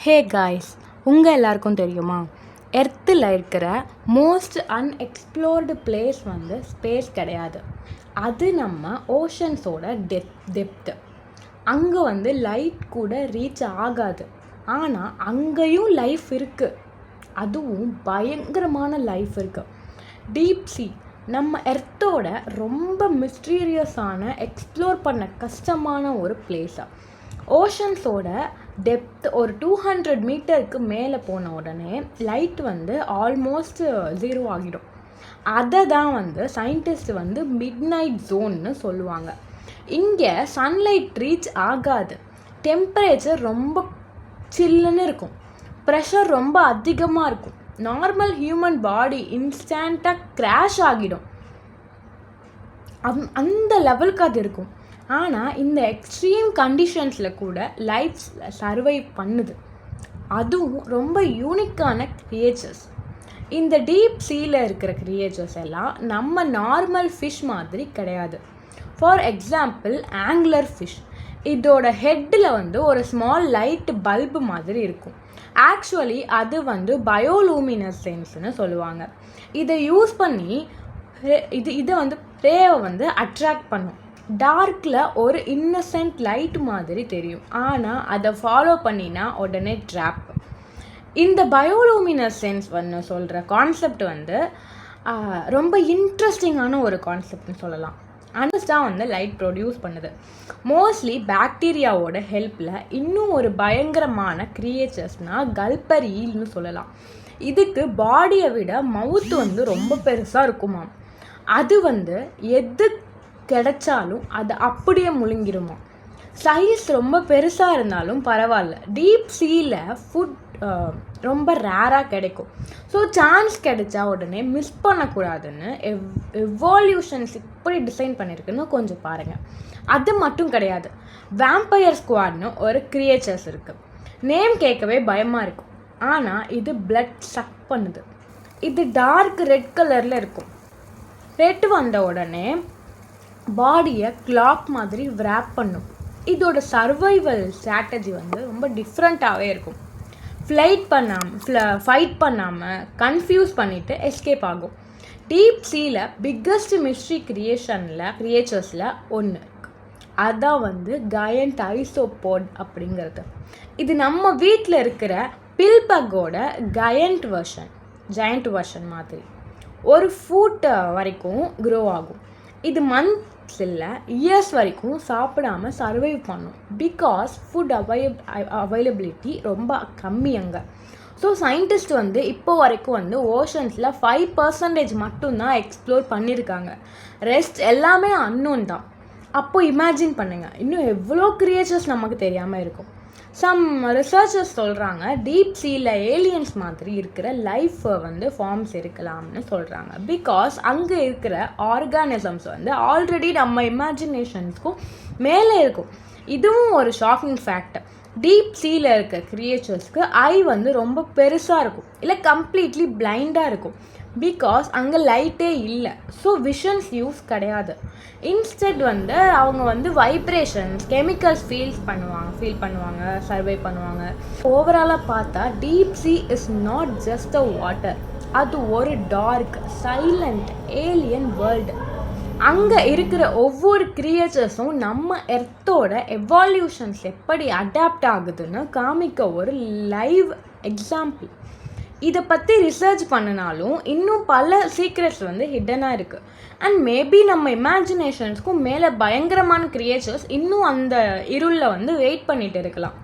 Hey guys, உங்கள் எல்லாருக்கும் தெரியுமா, எர்த்தில் இருக்கிற மோஸ்ட் அன்எக்ஸ்ப்ளோர்டு பிளேஸ் வந்து ஸ்பேஸ் கிடையாது. அது நம்ம ஓஷன்ஸோட டெப்த்து. அங்கே வந்து லைட் கூட ரீச் ஆகாது. ஆனால் அங்கேயும் லைஃப் இருக்குது. அதுவும் பயங்கரமான லைஃப் இருக்குது. டீப் சீ நம்ம எர்த்தோட ரொம்ப மிஸ்டீரியஸான எக்ஸ்ப்ளோர் பண்ண கஷ்டமான ஒரு பிளேஸாக. ஓஷன்ஸோட டெப்த் ஒரு 200 மீட்டருக்கு மேலே போன உடனே லைட் வந்து ஆல்மோஸ்ட் 0 ஆகிடும். அதை தான் வந்து சயின்டிஸ்ட் வந்து மிட் நைட் ஜோன்னு சொல்லுவாங்க. இங்கே சன்லைட் ரீச் ஆகாது. டெம்பரேச்சர் ரொம்ப சில்லுன்னு இருக்கும். ப்ரெஷர் ரொம்ப அதிகமாக இருக்கும். நார்மல் ஹியூமன் பாடி இன்ஸ்டண்ட்டாக கிராஷ் ஆகிடும். அந்த லெவலுக்கு அது இருக்கும். ஆனால் இந்த எக்ஸ்ட்ரீம் கண்டிஷன்ஸில் கூட லைஃப் சர்வைவ் பண்ணுது. அதுவும் ரொம்ப யூனிக்கான கிரியேச்சர்ஸ். இந்த டீப் சீல இருக்கிற கிரியேச்சர்ஸ் எல்லாம் நம்ம நார்மல் ஃபிஷ் மாதிரி கிடையாது. For example angular fish. இதோட ஹெட்டில் வந்து ஒரு ஸ்மால் லைட் பல்பு மாதிரி இருக்கும். ஆக்சுவலி அது வந்து பயோலூமினசென்ஸ்னு சொல்லுவாங்க. இதை யூஸ் பண்ணி இதை வந்து ப்ரேவை வந்து அட்ராக்ட் பண்ணும். டார்க்கில் ஒரு இன்னசென்ட் லைட் மாதிரி தெரியும், ஆனால் அதை ஃபாலோ பண்ணினா உடனே ட்ராப். இந்த பயோலூமினசென்ஸ் வந்து சொல்கிற கான்செப்ட் வந்து ரொம்ப இன்ட்ரெஸ்டிங்கான ஒரு கான்செப்ட்னு சொல்லலாம். தான் வந்து லைட் ப்ரொடியூஸ் பண்ணுது. மோஸ்ட்லி பாக்டீரியாவோட ஹெல்ப்பில். இன்னும் ஒரு பயங்கரமான கிரியேச்சர்ஸ்னால் கல்பர் ஈல்னு சொல்லலாம். இதுக்கு பாடியை விட மவுத் வந்து ரொம்ப பெருசாக இருக்குமா. அது வந்து எது கிடைச்சாலும் அது அப்படியே முழுங்கிடுமா. சைஸ் ரொம்ப பெருசாக இருந்தாலும் பரவாயில்ல. டீப் சீல ஃபுட் ரொம்ப ரேராக கிடைக்கும். ஸோ சான்ஸ் கிடைச்சா உடனே மிஸ் பண்ணக்கூடாதுன்னு எவால்யூஷன்ஸ் இப்படி டிசைன் பண்ணியிருக்குன்னு கொஞ்சம் பாருங்கள். அது மட்டும் கிடையாது. வேம்பயர் ஸ்குவாட்னு ஒரு கிரியேச்சர்ஸ் இருக்குது. நேம் கேட்கவே பயமாக இருக்கும். ஆனால் இது பிளட் சக் பண்ணுது. இது டார்க் ரெட் கலரில் இருக்கும். ரெட் வந்த உடனே பாடியை கிளாக் மாதிரி விராப் பண்ணும். இதோட சர்வைவல் ஸ்ட்ராட்டஜி வந்து ரொம்ப டிஃப்ரெண்ட்டாகவே இருக்கும். ஃபைட் பண்ணாமல் கன்ஃபியூஸ் பண்ணிவிட்டு எஸ்கேப் ஆகும். டீப் சீல பிக்கஸ்ட் மிஸ்ட்ரி கிரியேச்சர்ஸில் ஒன்று இருக்குது. அதான் வந்து கயண்ட் ஐசோபோட் அப்படிங்கிறது. இது நம்ம வீட்டில் இருக்கிற பில்பக்கோட ஜயண்ட் வெர்ஷன் மாதிரி. ஒரு ஃபுட் வரைக்கும் க்ரோ ஆகும். இது மந்த்ஸ் இல்லை இயர்ஸ் வரைக்கும் சாப்பிடாமல் சர்வைவ் பண்ணும். பிகாஸ் ஃபுட் அவைலபிலிட்டி ரொம்ப கம்மி அங்கே. ஸோ சயின்டிஸ்ட் வந்து இப்போ வரைக்கும் வந்து ஓஷன்ஸில் 5% மட்டும்தான் எக்ஸ்ப்ளோர் பண்ணியிருக்காங்க. ரெஸ்ட் எல்லாமே அன்னோன் தான். அப்போது இமேஜின் பண்ணுங்கள், இன்னும் எவ்வளோ கிரியேச்சர்ஸ் நமக்கு தெரியாமல் இருக்கும். சம் ரிசர்ச்சர்ஸ் சொல்கிறாங்க டீப் சீல ஏலியன்ஸ் மாதிரி இருக்கிற லைஃப் வந்து ஃபார்ம்ஸ் இருக்கலாம்னு சொல்கிறாங்க. பிகாஸ் அங்கே இருக்கிற ஆர்கானிசம்ஸ் வந்து ஆல்ரெடி நம்ம இமேஜினேஷன்ஸ்க்கும் மேலே இருக்கும். இதுவும் ஒரு ஷாக்கிங் ஃபேக்ட். டீப் சீல இருக்க கிரியேச்சர்ஸ்க்கு ஐ வந்து ரொம்ப பெருசாக இருக்கும், இல்லை கம்ப்ளீட்லி பிளைண்டாக இருக்கும். பிகாஸ் அங்கே லைட்டே இல்லை. ஸோ விஷன்ஸ் யூஸ் கிடையாது. இன்ஸ்டெட் வந்து அவங்க வந்து வைப்ரேஷன்ஸ் கெமிக்கல்ஸ் ஃபீல் பண்ணுவாங்க, சர்வை பண்ணுவாங்க. ஓவராலாக பார்த்தா deep sea is not just a water. அது ஒரு டார்க் சைலண்ட் ஏலியன் வேர்ல்டு. அங்கே இருக்கிற ஒவ்வொரு கிரியேச்சர்ஸும் நம்ம எர்த்தோட எவால்யூஷன்ஸ் எப்படி அடாப்ட் ஆகுதுன்னு காமிக்க ஒரு லைவ் எக்ஸாம்பிள். இதை பற்றி ரிசர்ச் பண்ணினாலும் இன்னும் பல சீக்ரெட்ஸ் வந்து ஹிடனாக இருக்குது. அண்ட் மேபி நம்ம இமேஜினேஷன்ஸ்க்கும் மேலே பயங்கரமான கிரியேச்சர்ஸ் இன்னும் அந்த இருளில் வந்து வெயிட் பண்ணிட்டு இருக்கலாம்.